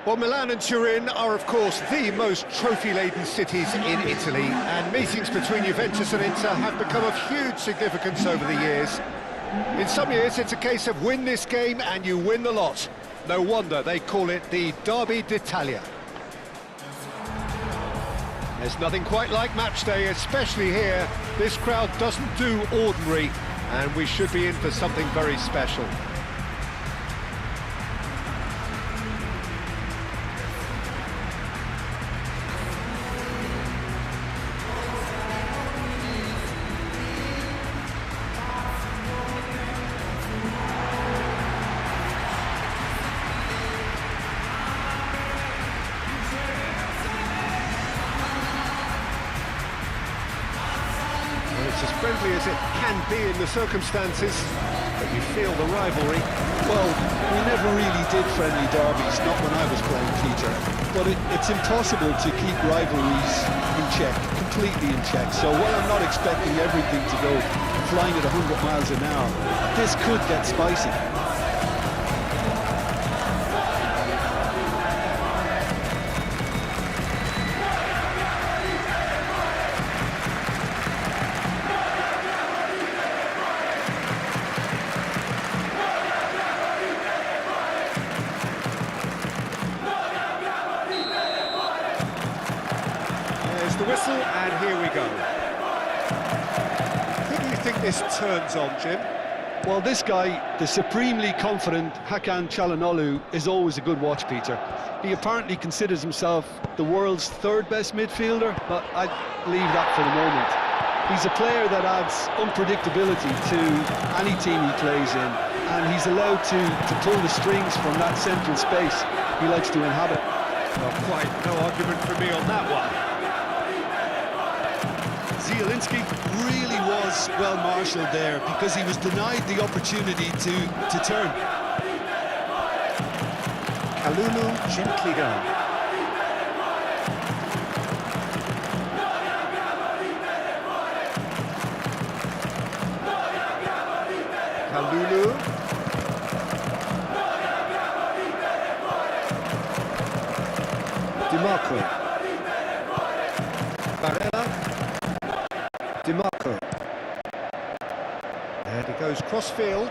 Well, Milan and Turin are, of course, the most trophy-laden cities in Italy, and meetings between Juventus and Inter have become of huge significance over the years. In some years, it's a case of win this game and you win the lot. No wonder they call it the Derby d'Italia. There's nothing quite like match day, especially here. This crowd doesn't do ordinary, and we should be in for something very special. It's as friendly as it can be in the circumstances, but you feel the rivalry. Well, we never really did friendly derbies, not when I was playing, Peter. But it's impossible to keep rivalries in check, completely in check. So while I'm not expecting everything to go flying at 100 miles an hour, this could get spicy. The whistle, and here we go. Who do you think this turns on, Jim? Well, this guy, the supremely confident Hakan Çalhanoğlu, is always a good watch, Peter. He apparently considers himself the world's third best midfielder, but I'd leave that for the moment. He's a player that adds unpredictability to any team he plays in, and he's allowed to pull the strings from that central space he likes to inhabit. Not quite, no argument for me on that one. Zielinski really was well marshalled there because he was denied the opportunity to turn. Kalulu gently down. Kalulu. Di Marco. Carriera. Di Marco. And he goes cross-field.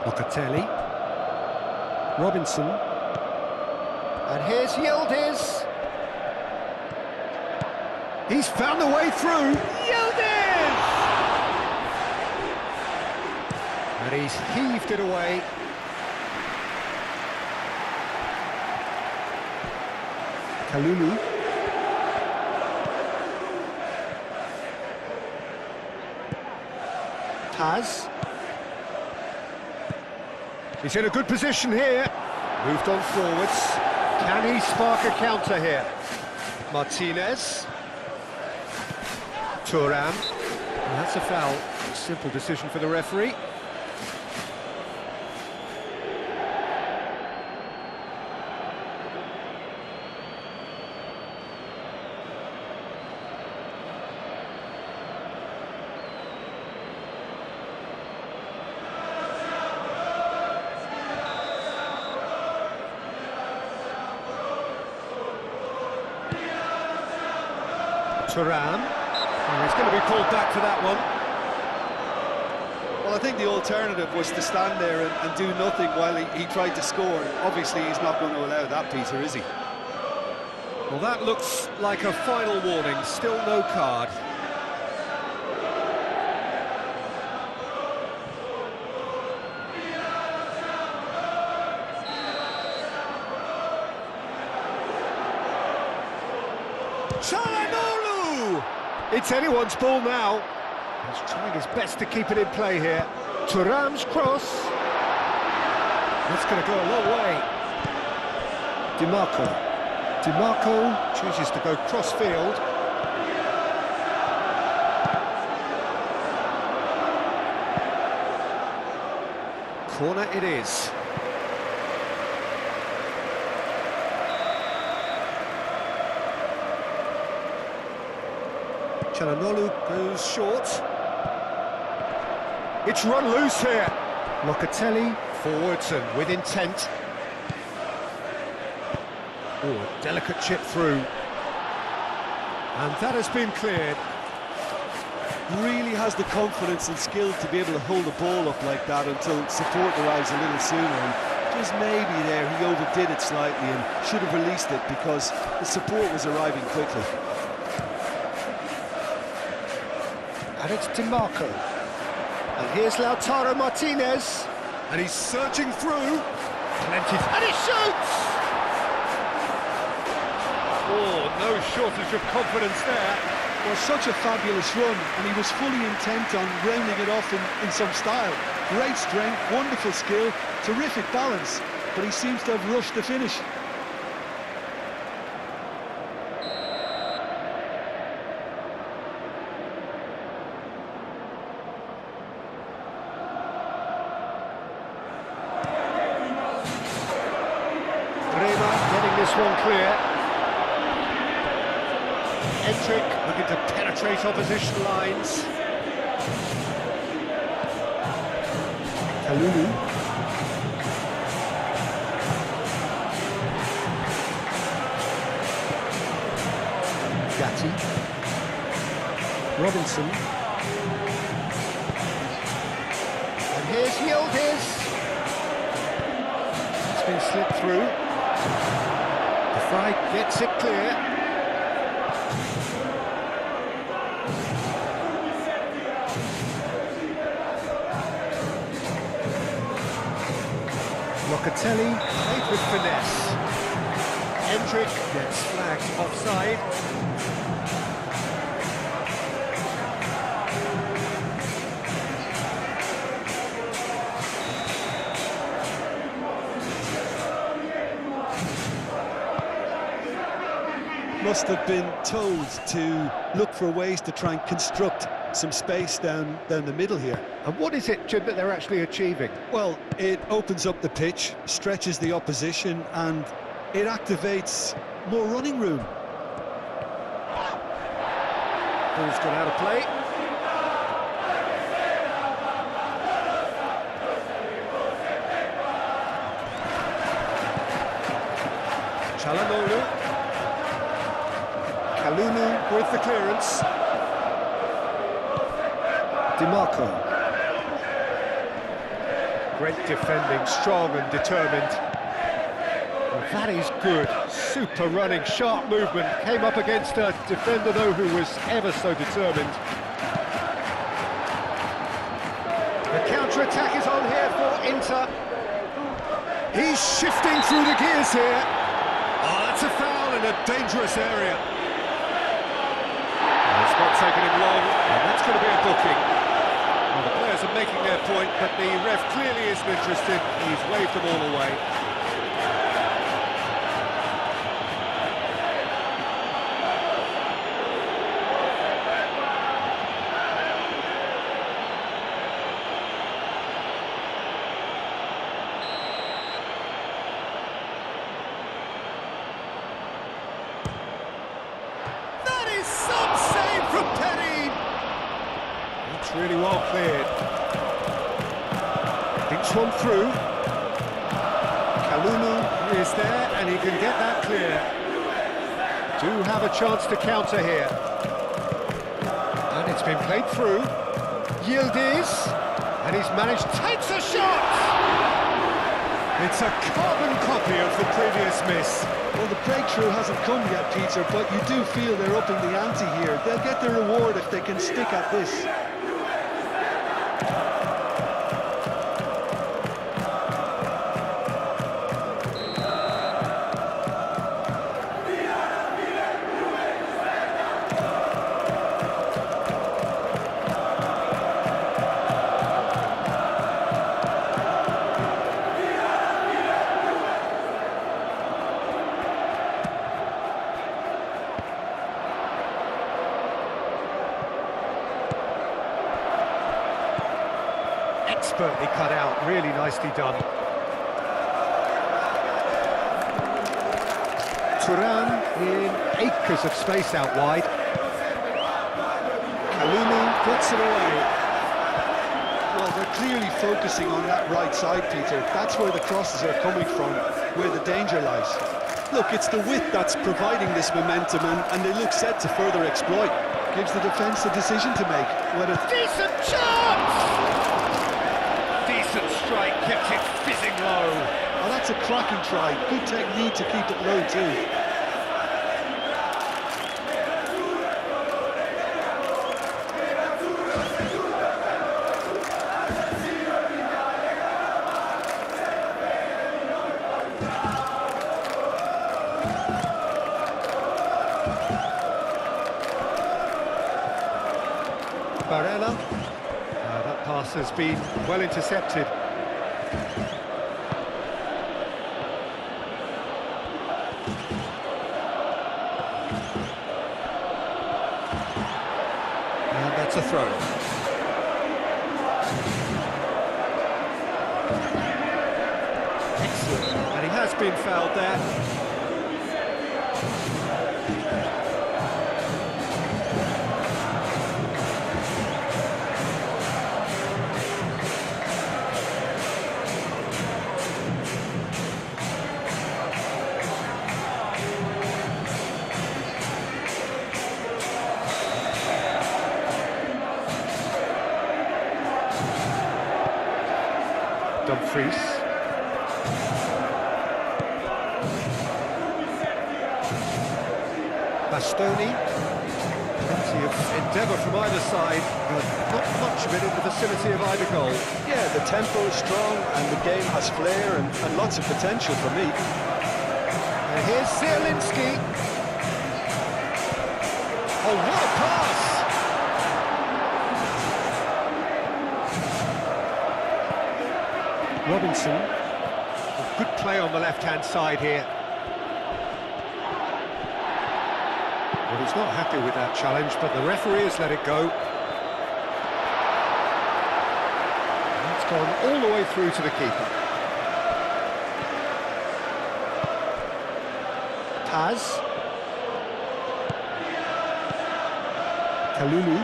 Locatelli. Robinson. And here's Yildiz. He's found a way through. Yildiz! And he's heaved it away. Kalulu. Has. He's in a good position here. Moved on forwards. Can he spark a counter here? Martinez. Thuram. And that's a foul. Simple decision for the referee. Thuram. He's going to be pulled back to that one. Well, I think the alternative was to stand there and do nothing while he tried to score. Obviously, he's not going to allow that, Peter, is he? Well, that looks like a final warning. Still no card. Çalhanoğlu! It's anyone's ball now. He's trying his best to keep it in play here. Thuram's cross. That's going to go a long way. Di Marco. Di Marco chooses to go cross-field. Corner it is. Çalhanoğlu goes short. It's run loose here. Locatelli forwards and with intent. Oh, delicate chip through. And that has been cleared. Really has the confidence and skill to be able to hold the ball up like that until support arrives a little sooner. And just maybe there he overdid it slightly and should have released it because the support was arriving quickly. And it's DiMarco. And here's Lautaro Martinez. And he's searching through. Plenty. And he shoots! Oh, no shortage of confidence there. Well, such a fabulous run, and he was fully intent on rounding it off in some style. Great strength, wonderful skill, terrific balance, but he seems to have rushed the finish. Getting this one clear. Endrick looking to penetrate opposition lines. Kalulu. Gatti. Robinson. And here's Yildiz. It's been slipped through. The Fry gets it clear. Locatelli played with finesse. Endrick gets flagged offside. Must have been told to look for ways to try and construct some space down the middle here. And what is it, Jim, that they're actually achieving? Well, it opens up the pitch, stretches the opposition, and it activates more running room. Ball's gone out of play. Çalhanoğlu. Kalulu with the clearance. DiMarco. Great defending, strong and determined. And that is good. Super running, sharp movement. Came up against a defender, though, who was ever so determined. The counter-attack is on here for Inter. He's shifting through the gears here. Oh, that's a foul in a dangerous area. It's not taken him long, and that's going to be a booking. Well, the players are making their point, but the ref clearly isn't interested. He's waved them all away. Really well cleared. Thinks one through. Kalulu is there, and he can get that clear. Do have a chance to counter here. And it's been played through. Yildiz, and he's managed, takes a shot! It's a carbon copy of the previous miss. Well, the breakthrough hasn't come yet, Peter, but you do feel they're upping the ante here. They'll get their reward if they can stick at this. Expertly cut out, really nicely done. Turan in acres of space out wide. Kalulu puts it away. Well, they're clearly focusing on that right side, Peter. That's where the crosses are coming from, where the danger lies. Look, it's the width that's providing this momentum, and they look set to further exploit. Gives the defence a decision to make. Whether Decent chance! Decent strike, kept it fizzing low. oh, that's a cracking try. Good technique to keep it low too. Carriera. That pass has been well intercepted. And that's a throw. Excellent. And he has been fouled there. Dumfries. Bastoni. Plenty of endeavour from either side, but not much of it in the vicinity of either goal. Yeah, the tempo is strong, and the game has flair and lots of potential for me. And here's Zielinski. Oh, what a pass! Robinson. Good play on the left-hand side here. Well, he's not happy with that challenge, but the referee has let it go. And it's gone all the way through to the keeper. Taz. Kalulu.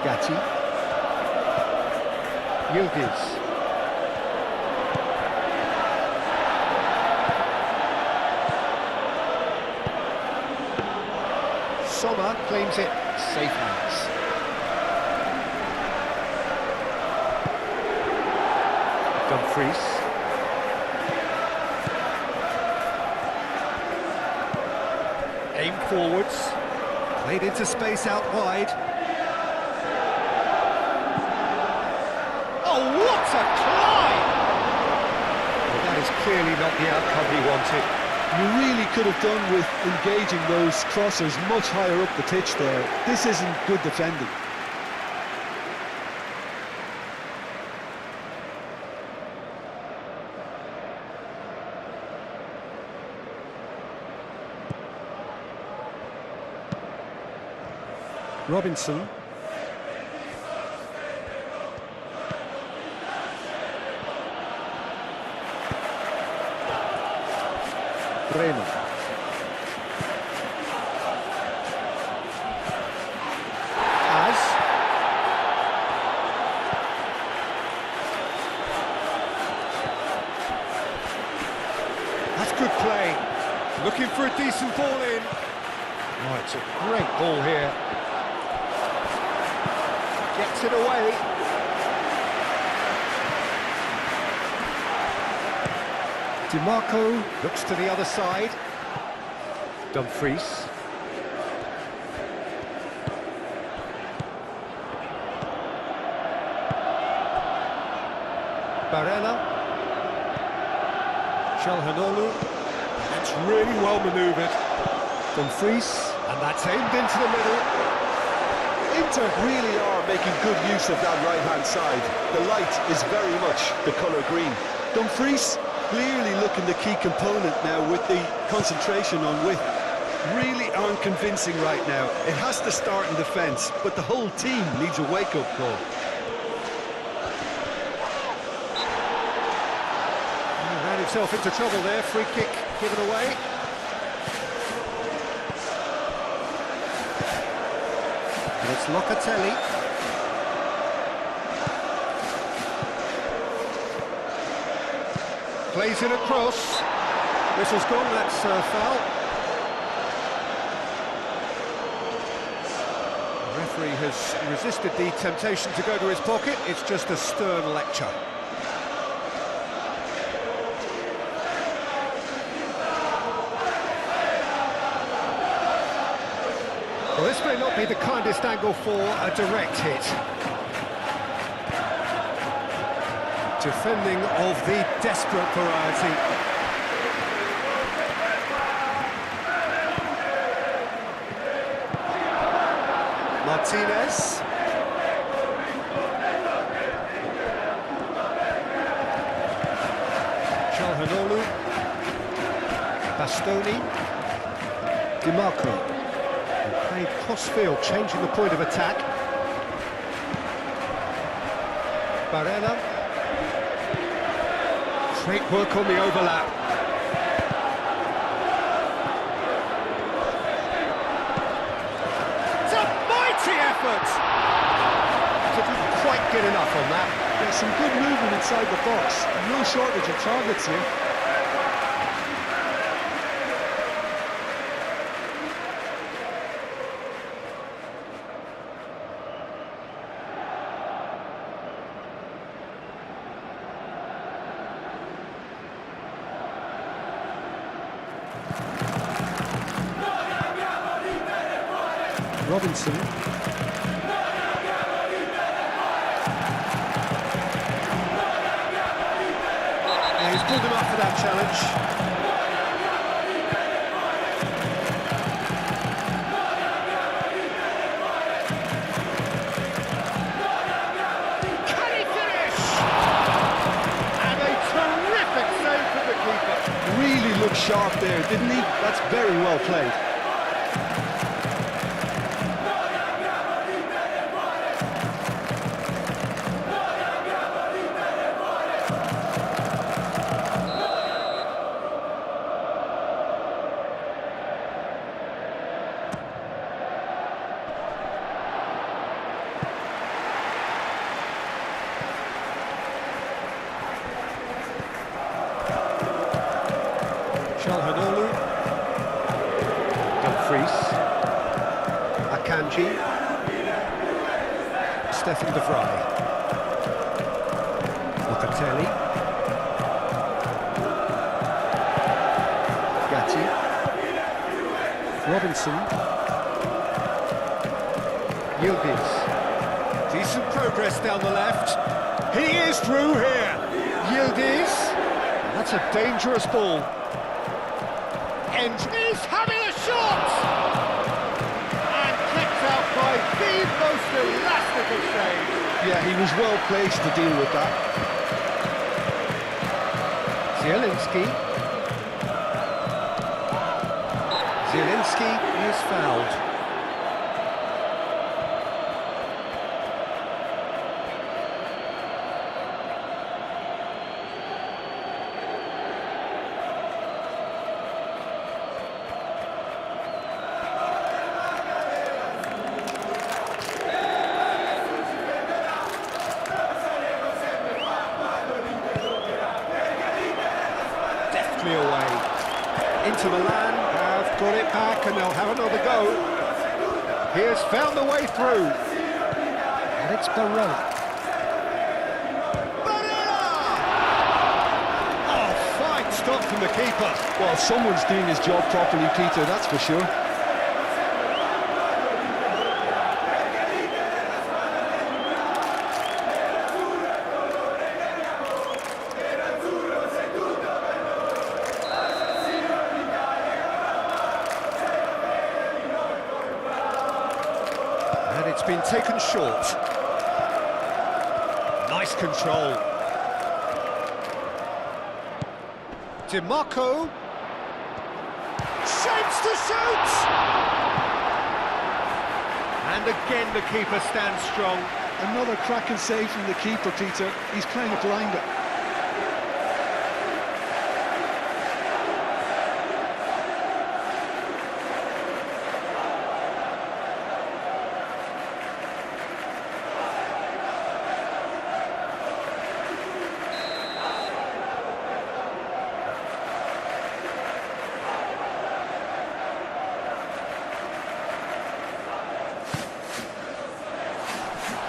Gatti. Yildiz. Sommer claims it. Safe hands. Dumfries. Aim forwards. Played into space out wide. Oh, what a climb! Well, that is clearly not the outcome he wanted. You really could have done with engaging those crossers much higher up the pitch there. This isn't good defending. Robinson. Breno. As. That's good play. Looking for a decent ball in. Oh, it's a great ball here. Gets it away. DiMarco looks to the other side. Dumfries. Barella. Calhanoglu. That's really well manoeuvred. Dumfries. And that's aimed into the middle. Inter really are making good use of that right-hand side. The light is very much the colour green. Dumfries clearly looking the key component now with the concentration on width. Really aren't convincing right now. It has to start in defence, but the whole team needs a wake-up call. He ran himself into trouble there. Free kick given away. And it's Locatelli. Plays it across. Whistle's gone, that's foul. The referee has resisted the temptation to go to his pocket. It's just a stern lecture. Well, this may not be the kindest angle for a direct hit. Defending of the desperate variety. Martinez. Calhanoglu. Bastoni. DiMarco. Played cross-field, changing the point of attack. Barella. Great work on the overlap. It's a mighty effort! Didn't quite get enough on that. Yeah, some good movement inside the box. No shortage of targets here. Robinson. Yeah, he's pulled him up for that challenge. Can he finish? And a terrific save from the keeper. Really looked sharp there, didn't he? That's very well played. Calhanoglu. Dumfries. Akanji. Stefan de Vrij. Locatelli. Gatti. Robinson. Yildiz. Decent progress down the left. He is through here. Yildiz. That's a dangerous ball. And he's having a shot! And kicked out by the most elastic of saves. Yeah, he was well placed to deal with that. Zielinski. Zielinski is fouled. Away. Inter Milan have got it back and they'll have another go. He has found the way through. And it's Barella. Barella! Oh, fine stop from the keeper. Well, someone's doing his job properly, Peter, that's for sure. It's been taken short. Nice control. DiMarco. Shapes to shoot! And again the keeper stands strong. Another cracking save from the keeper, Peter. He's playing a blinder.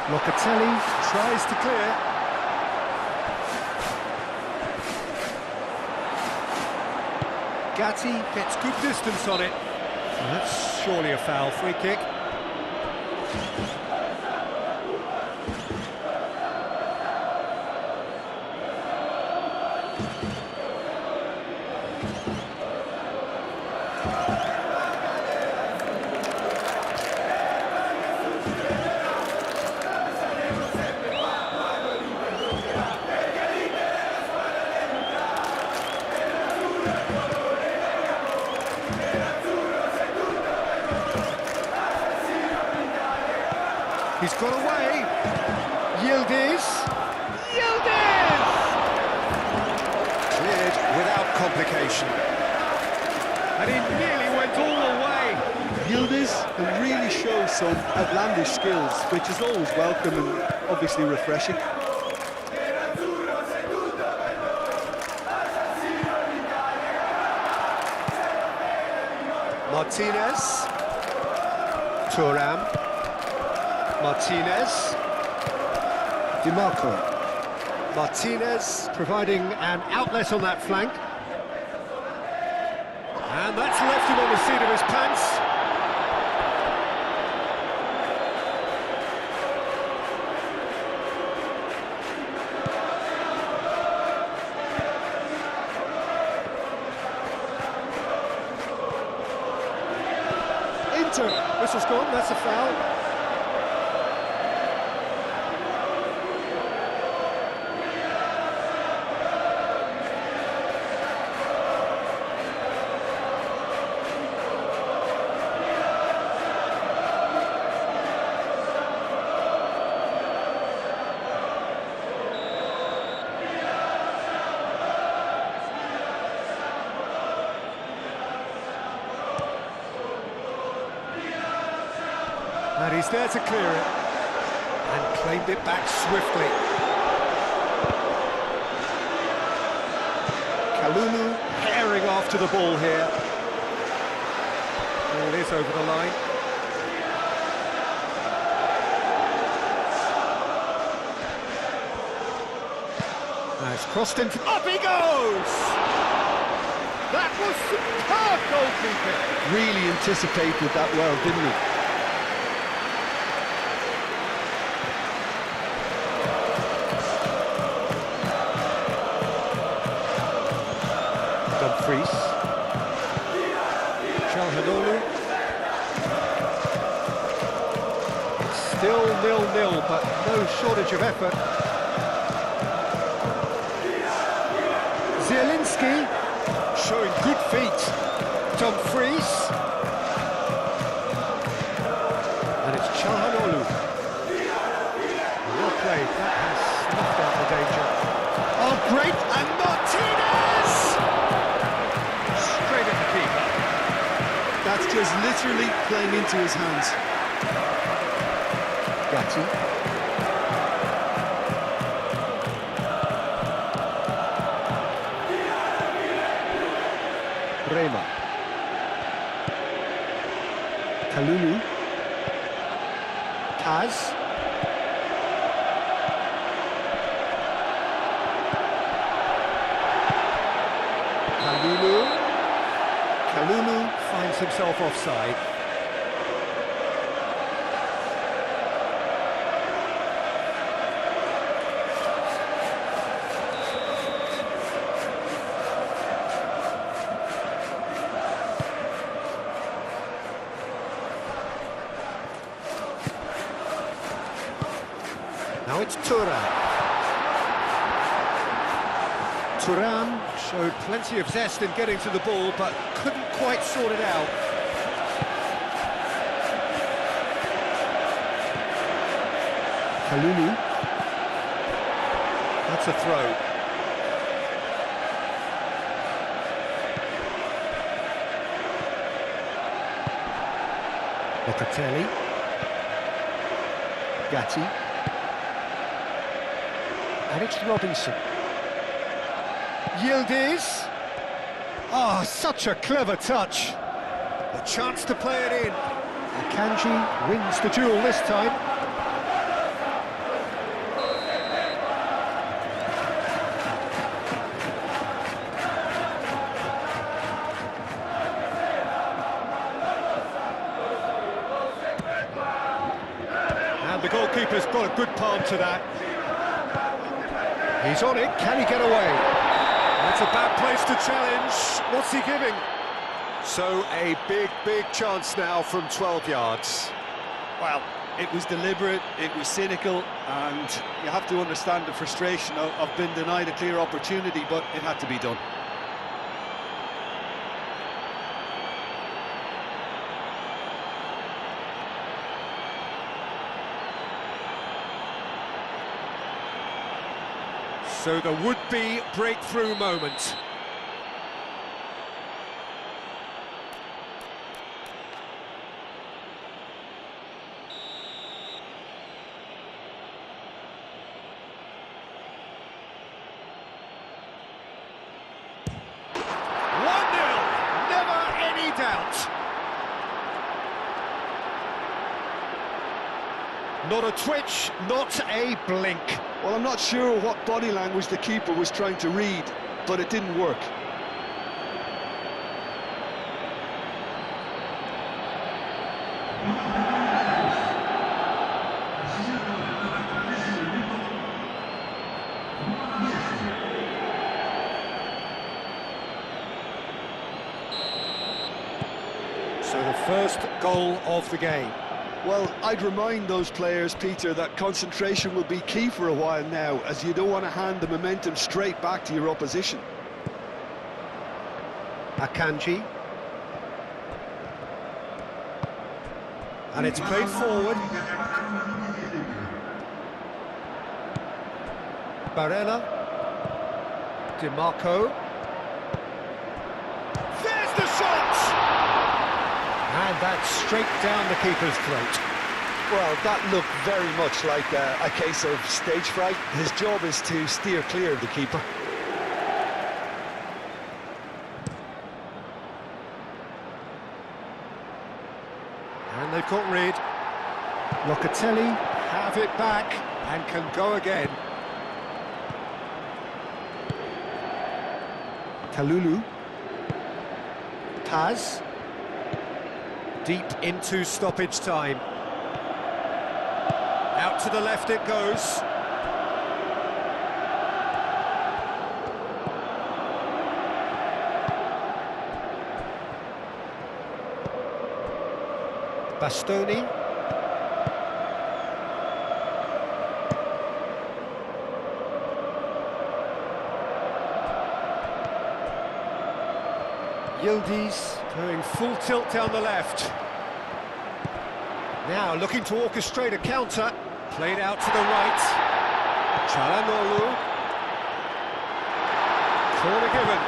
Locatelli tries to clear. Gatti gets good distance on it. And that's surely a foul, free kick. He's got away. Yildiz. Yildiz! Cleared without complication. And he nearly went all the way. Yildiz can really show some outlandish skills, which is always welcome and obviously refreshing. Martinez. Thuram. Martinez. DiMarco. Martinez providing an outlet on that flank. And that's left him on the seat of his pants. Inter. Whistle's gone, that's a foul. And he's there to clear it, and claimed it back swiftly. Kalulu herring after the ball here. Ball is over the line. Now it's crossed into... Up he goes! That was superb goalkeeping! Really anticipated that well, didn't he? Dumfries. Calhanoglu. Still 0-0, but no shortage of effort. Zielinski showing good feet. Dumfries. And it's Calhanoglu. Well played, that has snuffed out the danger. Oh, great, and Martinez! Straight at the keeper. That's just literally playing into his hands. Gatti. Rema. Kalulu. Kaz. Kalulu finds himself offside. Now it's Thuram. Thuram showed plenty of zest in getting to the ball, but couldn't quite sort it out. Kalulu. That's a throw. Locatelli. Gatti. And it's Robinson. Yildiz. Oh, such a clever touch. A chance to play it in. Akanji wins the duel this time. keeper's got a good palm to that. He's on it, can he get away? That's a bad place to challenge. What's he giving? So a big chance now from 12 yards. Well, it was deliberate, it was cynical, and you have to understand the frustration of being denied a clear opportunity, but it had to be done. So the would-be breakthrough moment. Not a twitch, not a blink. Well, I'm not sure what body language the keeper was trying to read, but it didn't work. So the first goal of the game. Well, I'd remind those players, Peter, that concentration will be key for a while now, as you don't want to hand the momentum straight back to your opposition. Akanji. And it's played forward. Barella. DiMarco. There's the shot! And that's straight down the keeper's throat. Well, that looked very much like a case of stage fright. His job is to steer clear of the keeper. And they've got rid. Locatelli have it back and can go again. Kalulu. Paz. Deep into stoppage time. Out to the left it goes. Bastoni. Yildiz going full tilt down the left. Now looking to orchestrate a counter. Played out to the right. Çalhanoğlu. Corner given.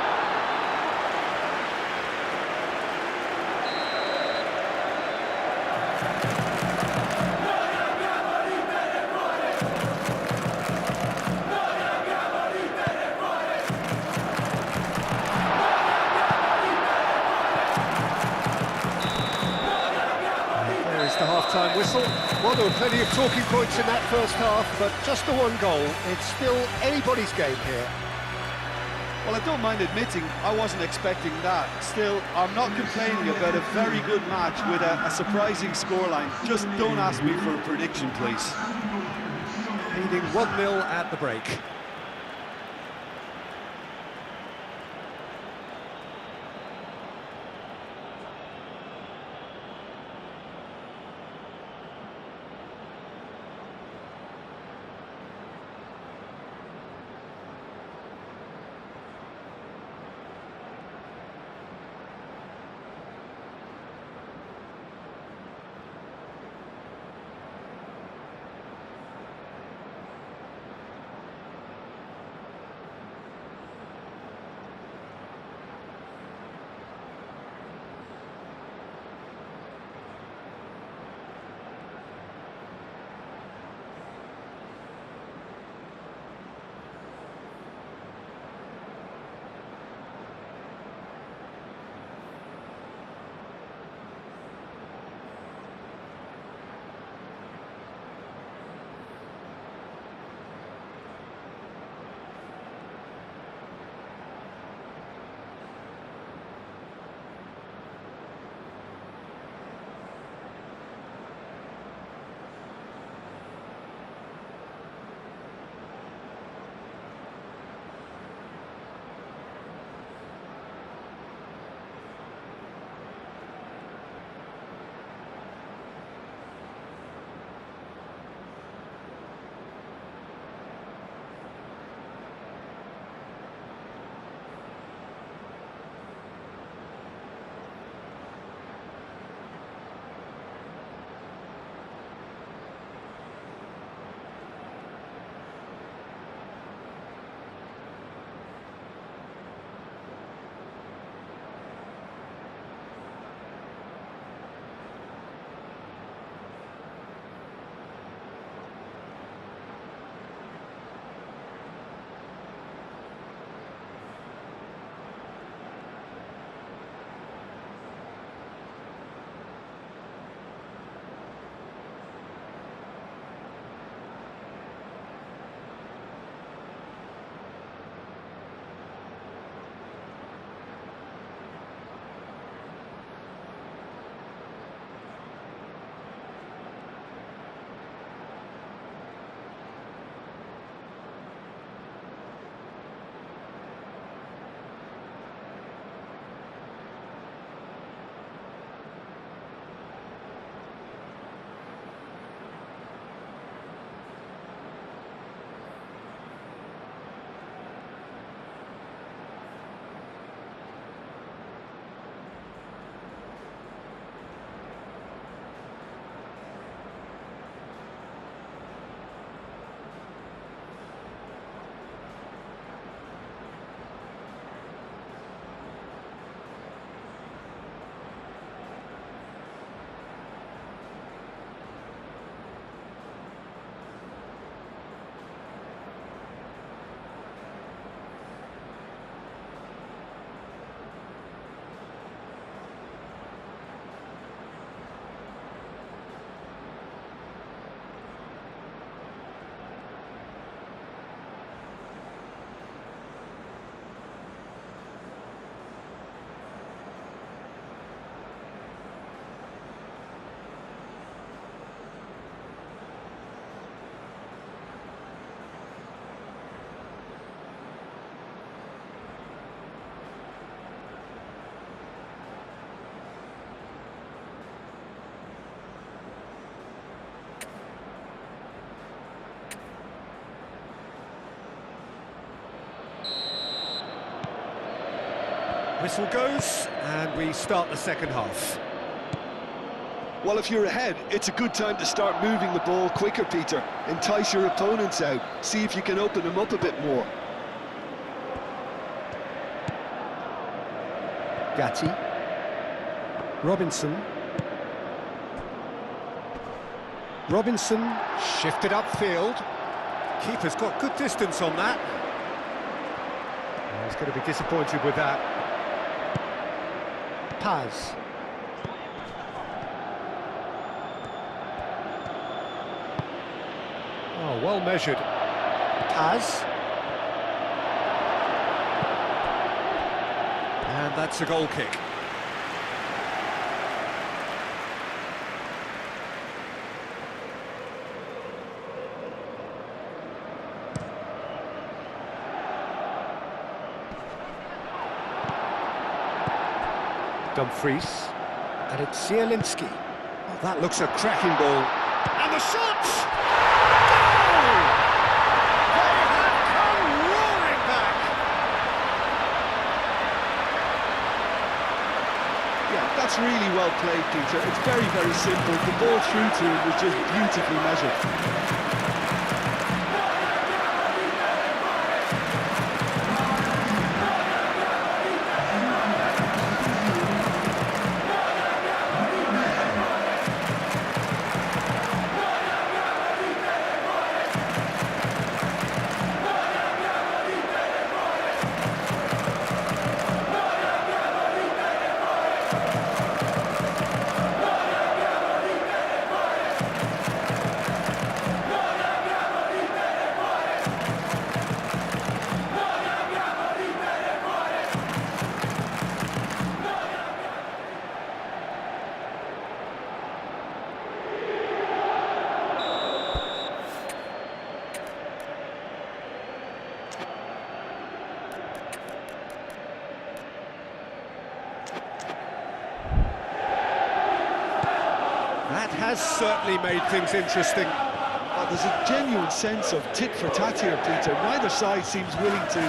The half-time whistle. Well, there were plenty of talking points in that first half, but just the one goal. It's still anybody's game here. Well, I don't mind admitting I wasn't expecting that. Still, I'm not complaining about a very good match with a surprising scoreline. Just don't ask me for a prediction, please. Leading 1-0 at the break. Whistle goes, and we start the second half. Well, if you're ahead, it's a good time to start moving the ball quicker, Peter. Entice your opponents out. See if you can open them up a bit more. Gatti. Robinson. Robinson shifted upfield. Keeper's got good distance on that. He's going to be disappointed with that. Paz. Oh, well measured. Paz. And that's a goal kick. Dumfries, and it's Zielinski. Oh, that looks a cracking ball. And the shot! Goal! They have come roaring back! Yeah, that's really well played, Peter. It's very, very simple. The ball through to him was just beautifully measured. That has certainly made things interesting. Oh, there's a genuine sense of tit for tat here, Peter. Neither side seems willing to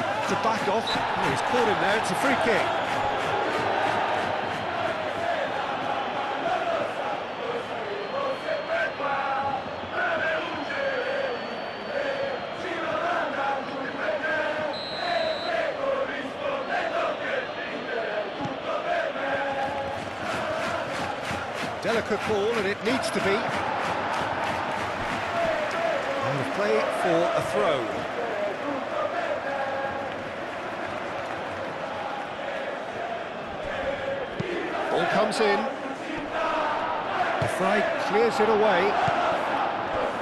back off. Oh, he's caught him there, it's a free kick. Delicate ball, and it needs to be. And the play for a throw. Ball comes in. The Fry clears it away.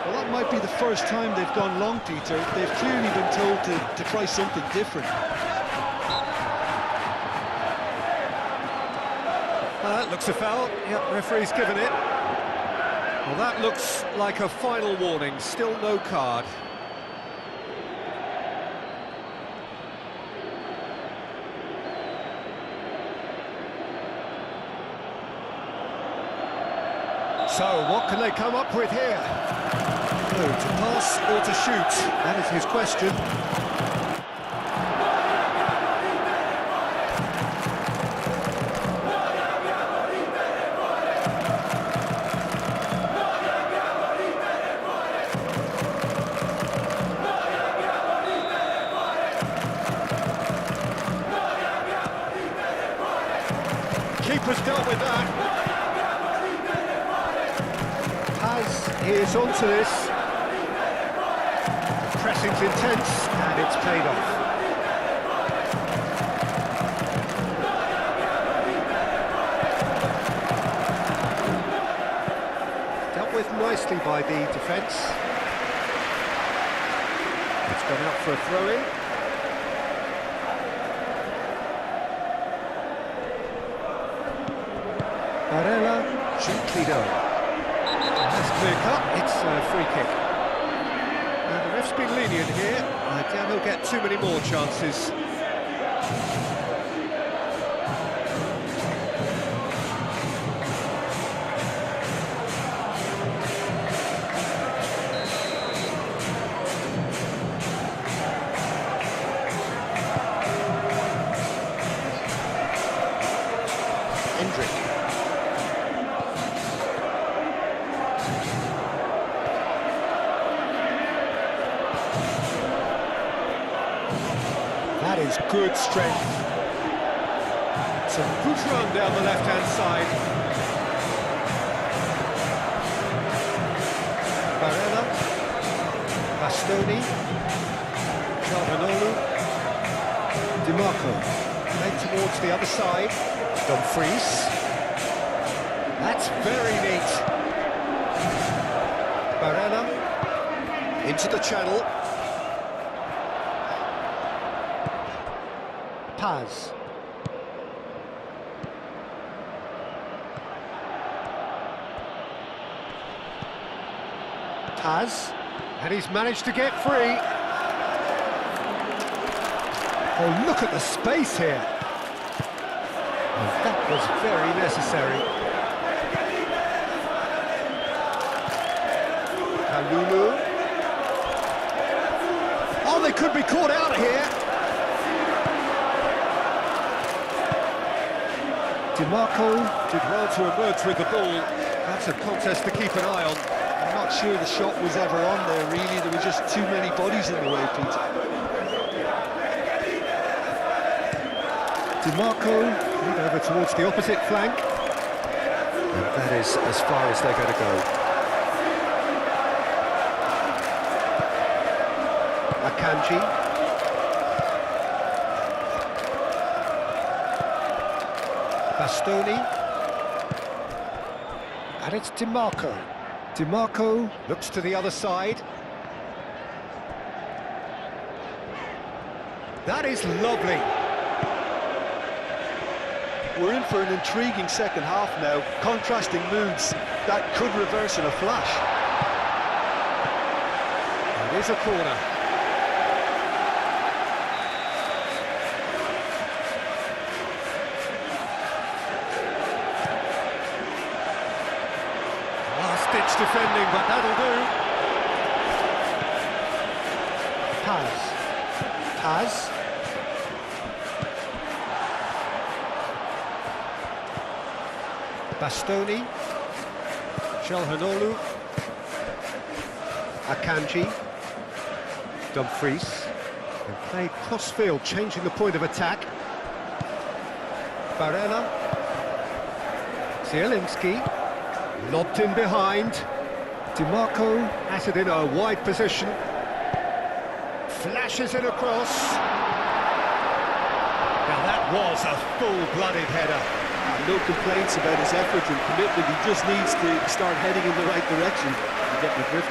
Well, that might be the first time they've gone long, Peter. They've clearly been told to try something different. That looks a foul. Yep, referee's given it. Well, that looks like a final warning. Still no card. So, what can they come up with here? Oh, to pass or to shoot? That is his question. Keeper's dealt with that. Paz is onto this. The pressing's intense and it's paid off. Dealt with nicely by the defence. It's gone out for a throw-in. Carriera, gently done. That's clear cut, it's a free kick. And the ref's been lenient here. I doubt he'll get too many more chances. That is good strength. It's a good run down the left-hand side. Carriera, Bastoni, Giornata, Di Marco, played towards the other side. Dumfries. That's very neat. Carriera, into the channel. Paz. Paz, and he's managed to get free. Oh, look at the space here. And that was very necessary. Kalulu. Oh, they could be caught out here. Di Marco did well to emerge with the ball. That's a contest to keep an eye on. I'm not sure the shot was ever on there, really. There were just too many bodies in the way, Peter. Di Marco over towards the opposite flank. And that is as far as they're going to go. Akanji. Bastoni. And it's Di Marco. Di Marco looks to the other side. That is lovely. We're in for an intriguing second half now. Contrasting moods that could reverse in a flash. It is a corner. Last-ditch defending, but that'll do. Paz. Bastoni, Calhanoglu, Akanji, Dumfries, and played cross-field, changing the point of attack. Barella, Zielinski, lobbed in behind. Di Marco has it in a wide position, flashes it across. Now that was a full-blooded header. No complaints about his effort and commitment. He just needs to start heading in the right direction to get the drift.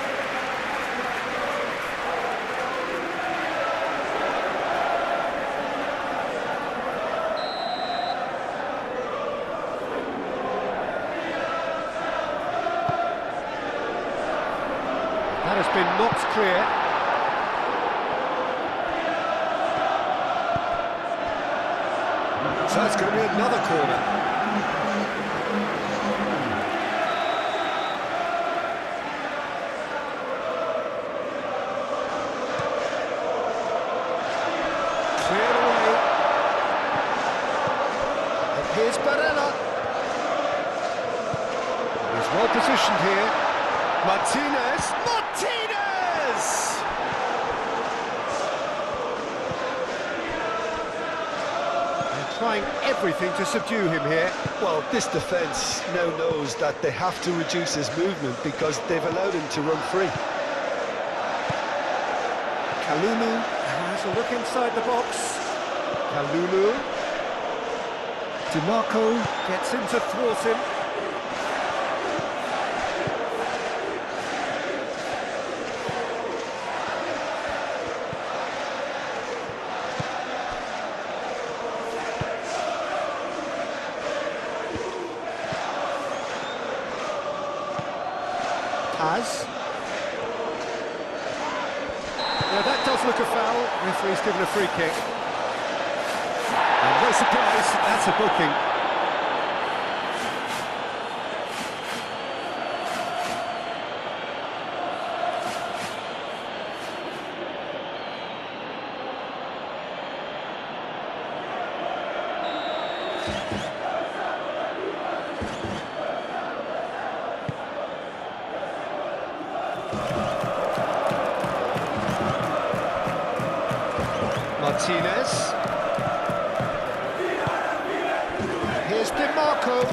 That has been knocked clear. So it's going to be another corner. Cleared away. And here's Barella. He's well positioned here. Martinez! Trying everything to subdue him here. Well, this defence now knows that they have to reduce his movement because they've allowed him to run free. Kalulu has a look inside the box. Kalulu. Di Marco gets him to thwart him. Paz. Now that does look a foul. Referee's given a free kick. And no surprise, that's a booking. Martinez. Here's Di Marco.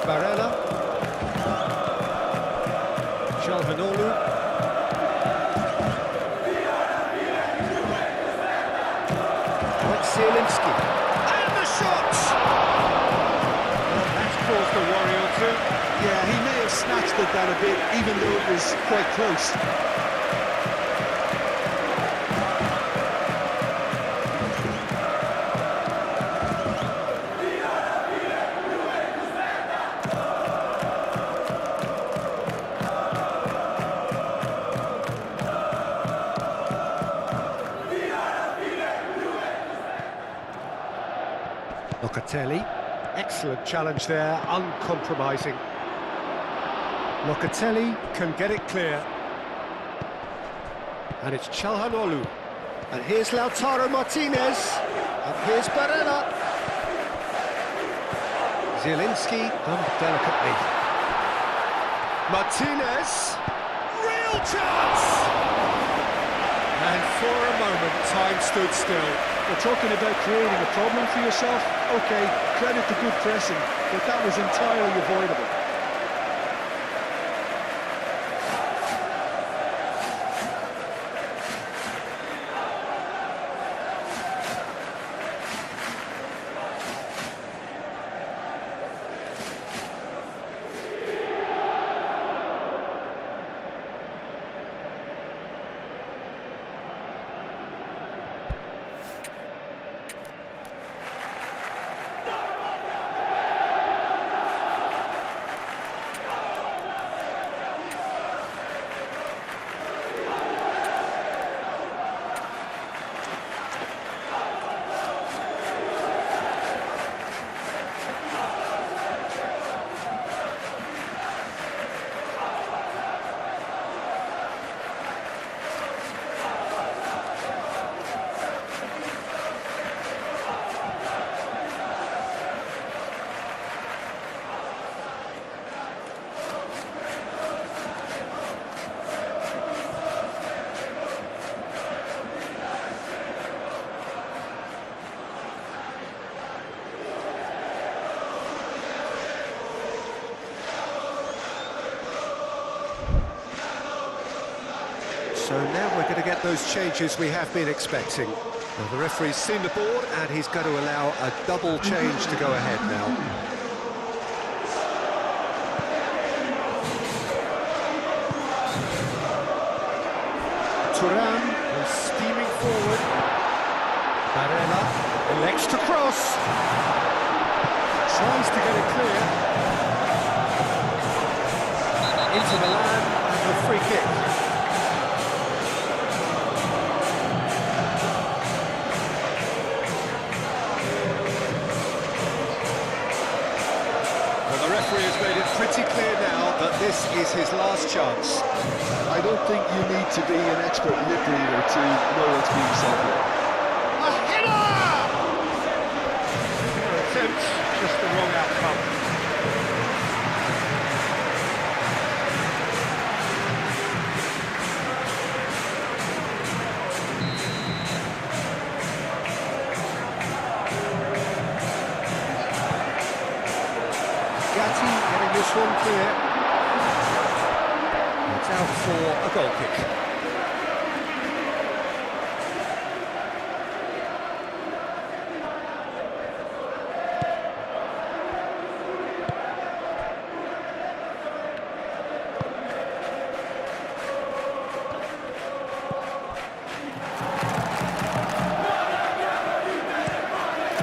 Barella. Calhanoglu. Zielinski. And the shot! Well, that's caused a worry or two. Yeah, he may have snatched at that a bit, even though it was quite close. Locatelli, excellent challenge there, uncompromising. Locatelli can get it clear. And it's Calhanoglu. And here's Lautaro Martinez. And here's Barella. Zielinski done delicately. Martinez, real chance! And for a moment, time stood still. We're talking about creating a problem for yourself. Okay, credit to good pressing, but that was entirely avoidable. So now we're going to get those changes we have been expecting. Well, the referee's seen the board and he's going to allow a double change to go ahead now. Thuram is steaming forward. Barella elects to cross. Tries to get it clear. Into Milan and a free kick. Made it pretty clear now that this is his last chance. I don't think you need to be an expert lip reader to know what's being said here. A header! Attempt, just the wrong outcome. Getting this one clear. It's out for a goal kick.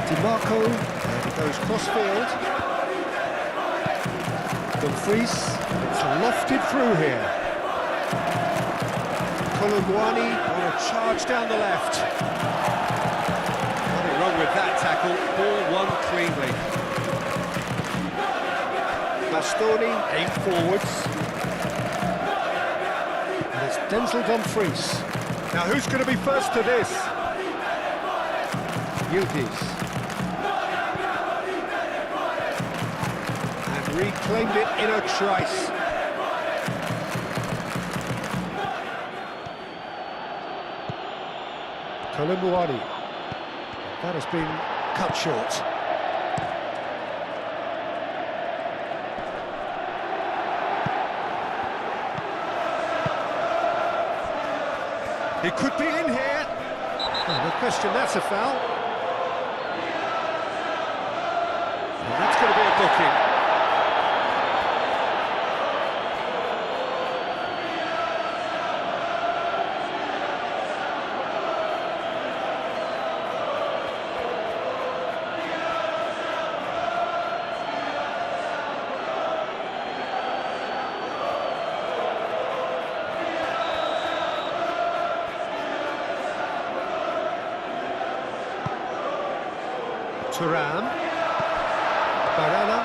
Di Marco, and he goes cross-field. Dumfries, it's lofted through here. Colomboani on a charge down the left. Nothing wrong with that tackle, ball won cleanly. Bastoni aimed forwards. And it's Denzel Dumfries. Now who's going to be first to this? Yildiz. Reclaimed it in a trice. Kolomuani. That has been cut short. He could be in here. Oh, no question, that's a foul. And that's going to be a booking. Thuram, Barella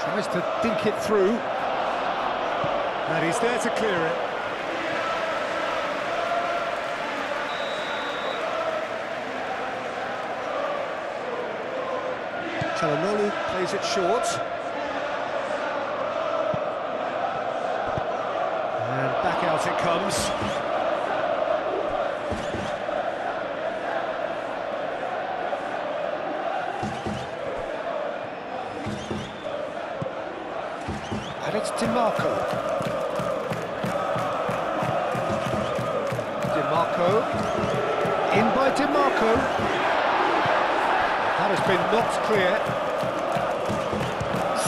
tries to dink it through, and he's there to clear it. Çalhanoğlu plays it short, and back out it comes. And it's DiMarco. DiMarco. In by DiMarco. That has been knocked clear.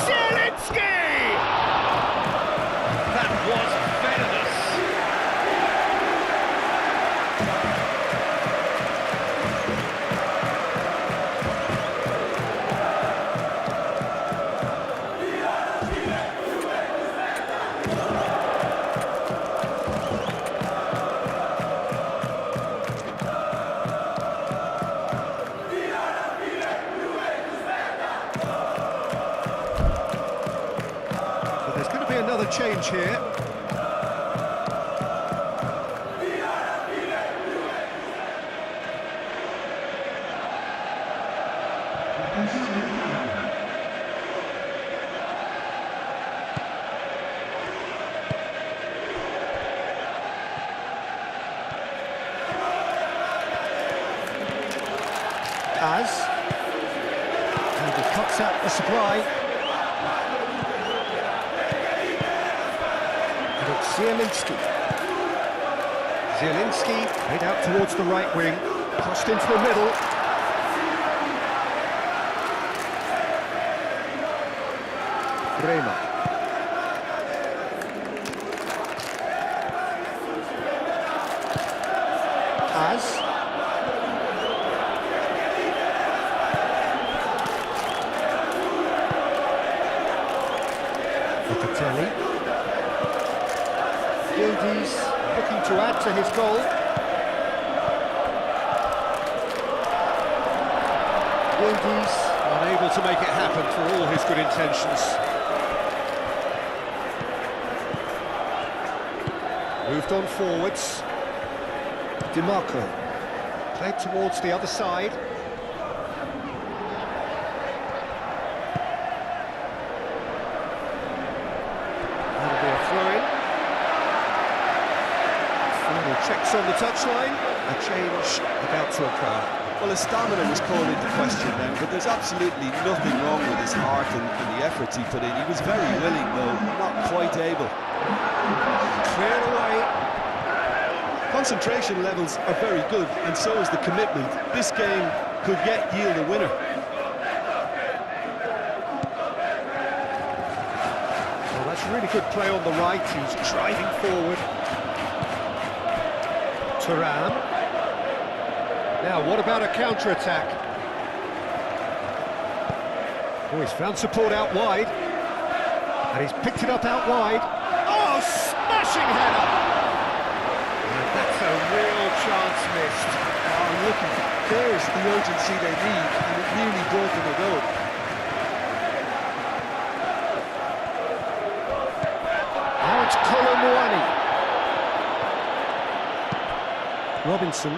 Zielinski! That was venomous. Another change here. And he cuts out the supply. Zielinski. Zielinski played out towards the right wing, crossed into the middle. Bremer. Locatelli. Gildies looking to add to his goal. Gildies unable to make it happen for all his good intentions. Moved on forwards. DiMarco played towards the other side. That'll be a throw-in. Final checks on the touchline. A change about to occur. Well, his stamina was called into question then, but there's absolutely nothing wrong with his heart and the efforts he put in. He was very willing, though not quite able. Cleared away. Concentration levels are very good, and so is the commitment. This game could yet yield a winner. Well, that's really good play on the right. He's driving forward. Thuram. Now, what about a counter-attack? Oh, he's found support out wide. And he's picked it up out wide. Oh, smashing header! And that's a real chance missed. Oh, look, there's the urgency they need, and it nearly brought them a goal. Now it's Kolomuani. Robinson.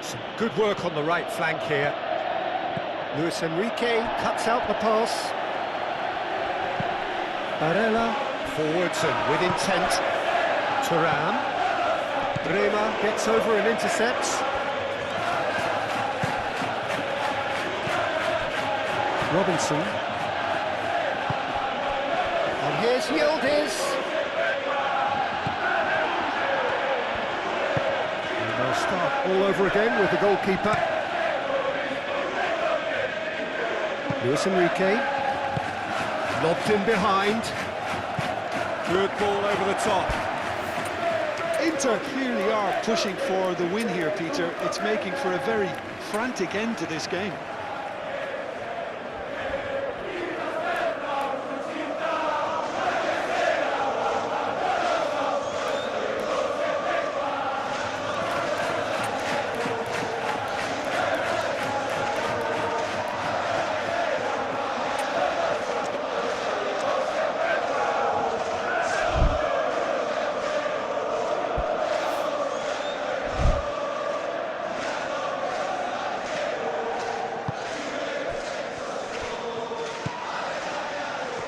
Some good work on the right flank here. Luis Enrique cuts out the pass. Barella, forwards and with intent. Thuram. Bremer gets over and intercepts. Robinson. And here's Yildiz. And they'll start all over again with the goalkeeper. Luis Enrique. Lobbed in behind. Good ball over the top. Inter clearly are pushing for the win here, Peter. It's making for a very frantic end to this game.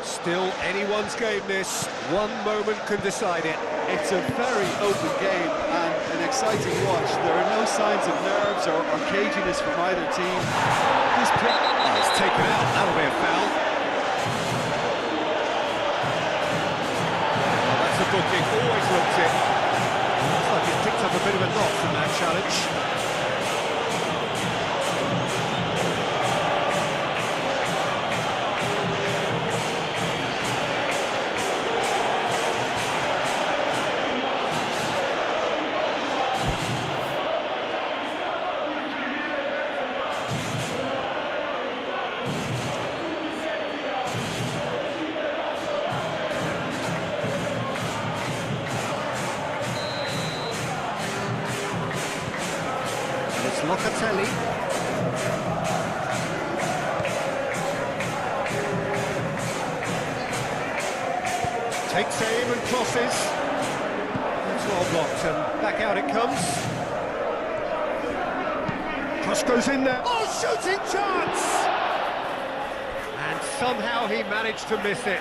Still anyone's game this. One moment can decide it. It's a very open game and an exciting watch. There are no signs of nerves or caginess from either team. This it's taken out, that'll be a foul. Oh, that's a booking, always looks it. Looks like he's picked up a bit of a knock from that challenge. Locatelli. Takes aim and crosses. It's well blocked and back out it comes. Cross goes in there. Oh, shooting chance! And somehow he managed to miss it.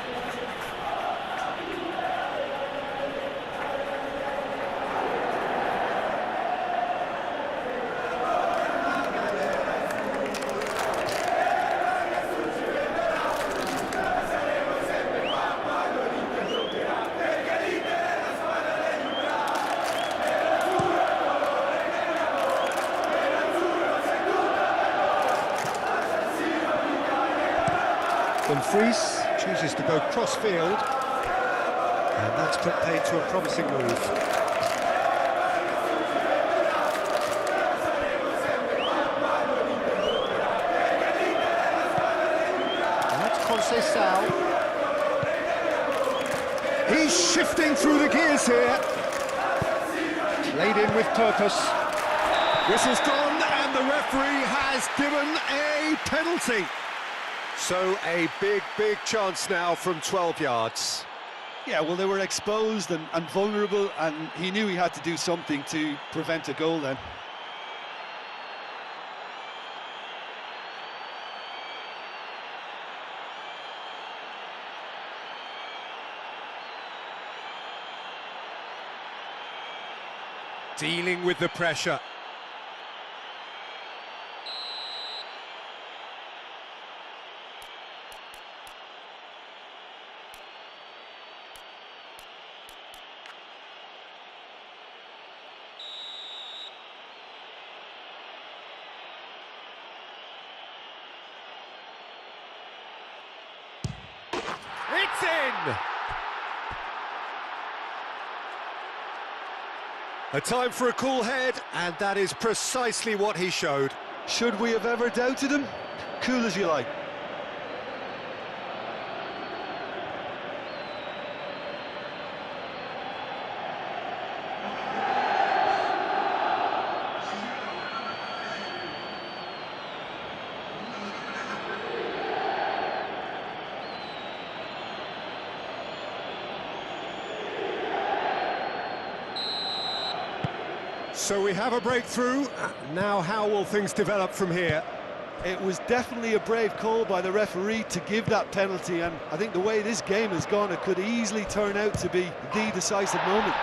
Dumfries chooses to go cross-field, and that's put paid to a promising move. And that's Conceição. He's shifting through the gears here. Played in with purpose. Whistle's gone, and the referee has given a penalty. So a big chance now from 12 yards. Yeah, well, they were exposed and vulnerable, and he knew he had to do something to prevent a goal then. Dealing with the pressure. It's in! A time for a cool head, and that is precisely what he showed. Should we have ever doubted him? Cool as you like. So we have a breakthrough. Now how will things develop from here? It was definitely a brave call by the referee to give that penalty, and I think the way this game has gone, it could easily turn out to be the decisive moment.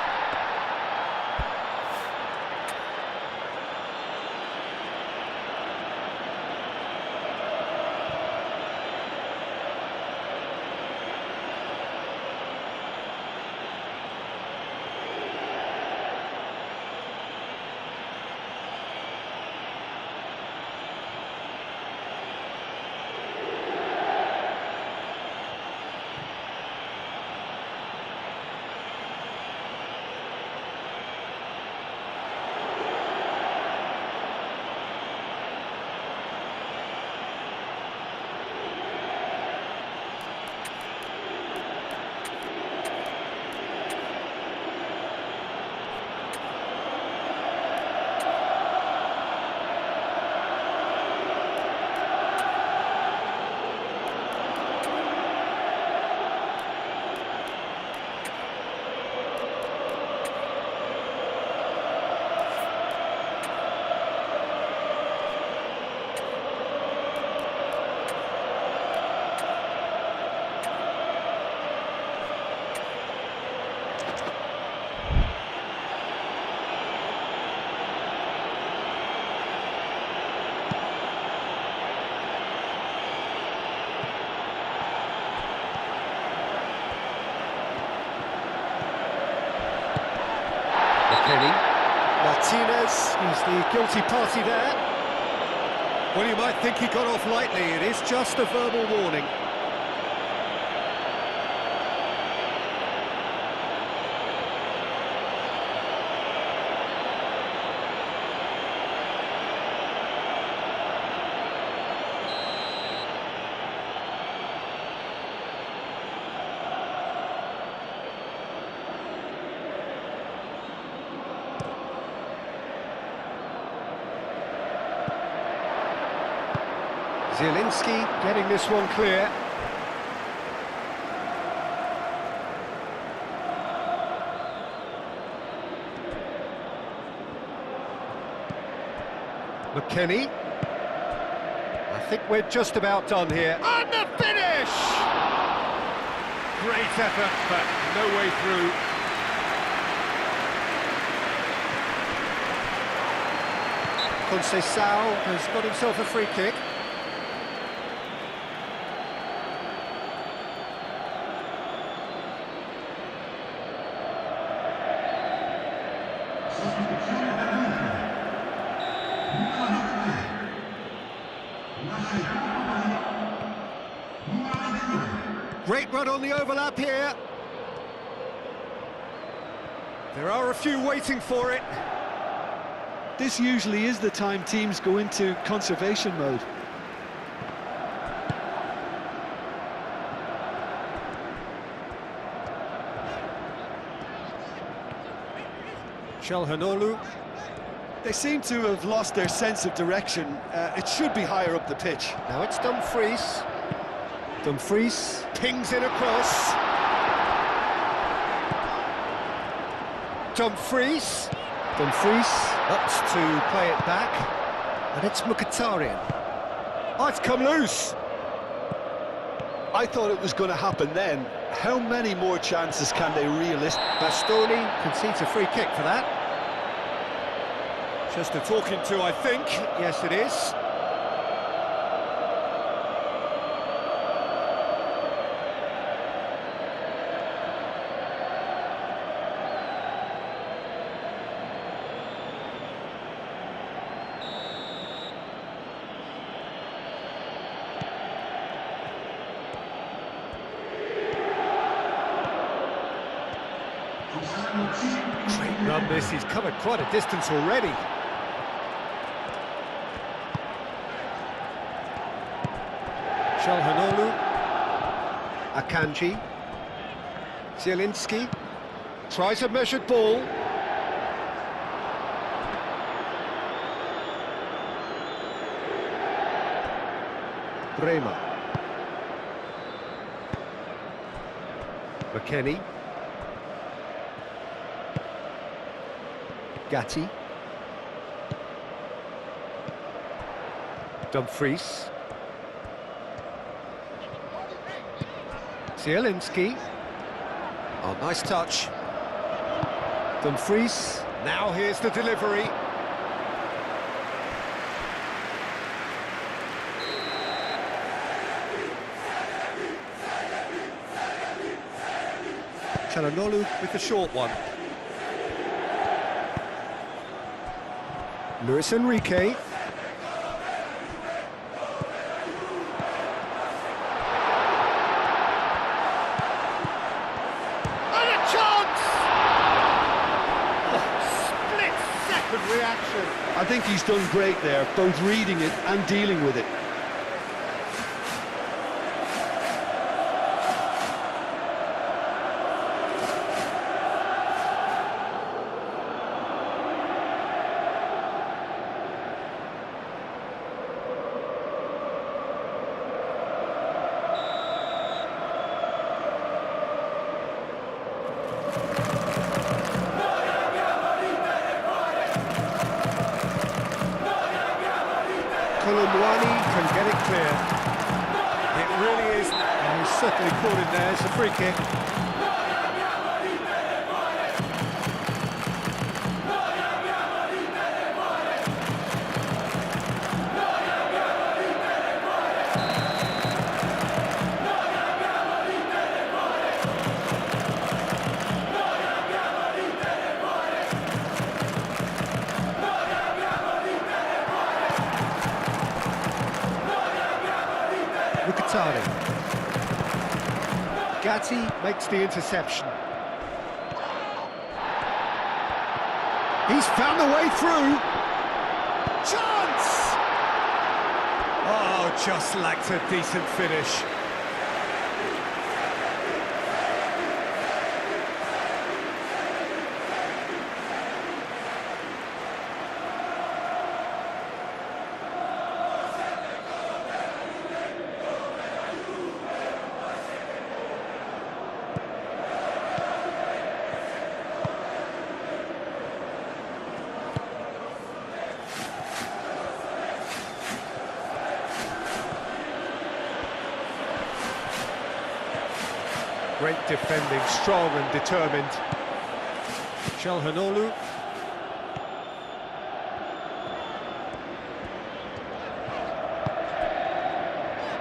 Martinez, he's the guilty party there. Well, you might think he got off lightly. It is just a verbal warning. Zielinski getting this one clear. McKennie. I think we're just about done here. And the finish! Great effort, but no way through. Conceição has got himself a free kick. Great run on the overlap here. There are a few waiting for it. This usually is the time teams go into conservation mode. Çalhanoğlu. They seem to have lost their sense of direction. It should be higher up the pitch. Now it's Dumfries. Dumfries pings it across. Dumfries. Dumfries opts to play it back. And it's Mkhitaryan. Oh, it's come loose. I thought it was going to happen then. How many more chances can they realistically? Bastoni concedes a free kick for that. Just a talking to, I think. Yes, it is. Great run this, he's covered quite a distance already. Çalhanoğlu, Akanji, Zielinski, tries a measured ball. Bremer. McKennie. Gatti. Dumfries. Zielinski. Oh, nice touch. Dumfries. Now here's the delivery. Çalhanoğlu with the short one. Luis Enrique. And a chance! Oh, split-second reaction. I think he's done great there, both reading it and dealing with it. Colomwani can get it clear. It really is, and he's certainly caught in there. It's a free kick. Gatti makes the interception. He's found a way through. Chance! Oh, just lacked a decent finish. Great defending, strong and determined. Çalhanoğlu.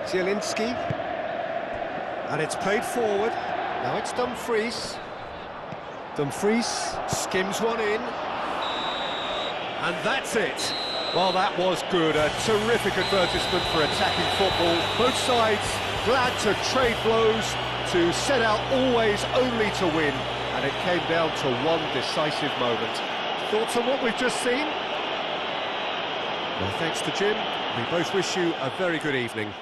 Zielinski. And it's played forward. Now it's Dumfries. Dumfries skims one in. And that's it. Well, that was good. A terrific advertisement for attacking football. Both sides glad to trade blows, to set out always only to win, and it came down to one decisive moment. Thoughts on what we've just seen? Well, thanks to Jim. We both wish you a very good evening.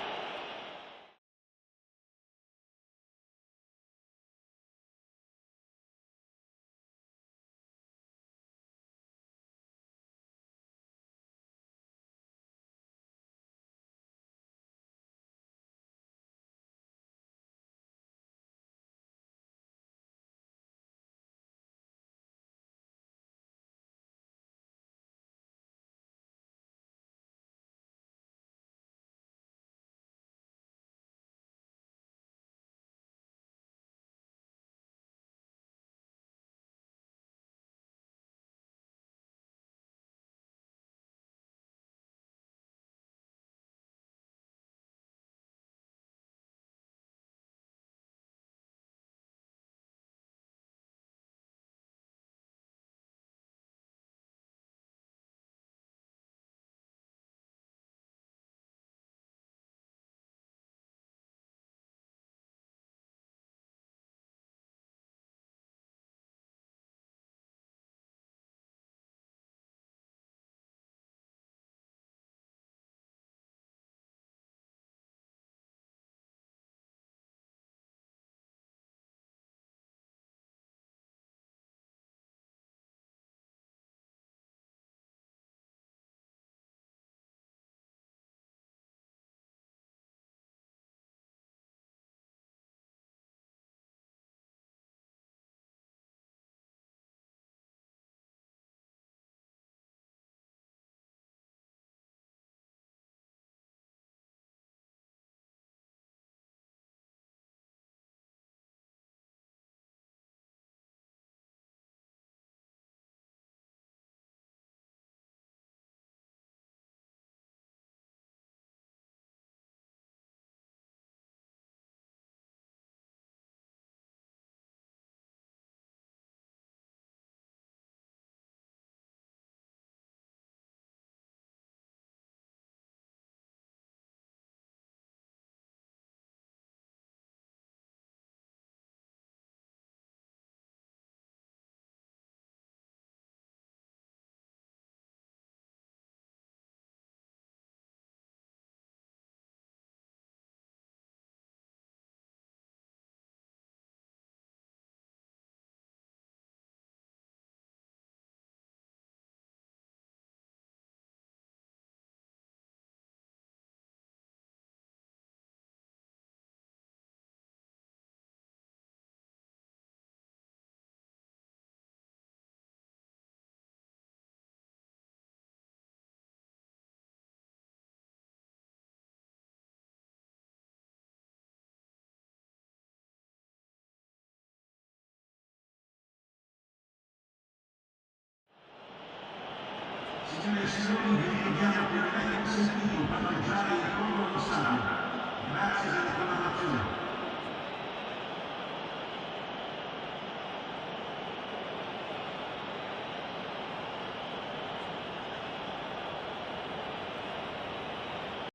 Grazie.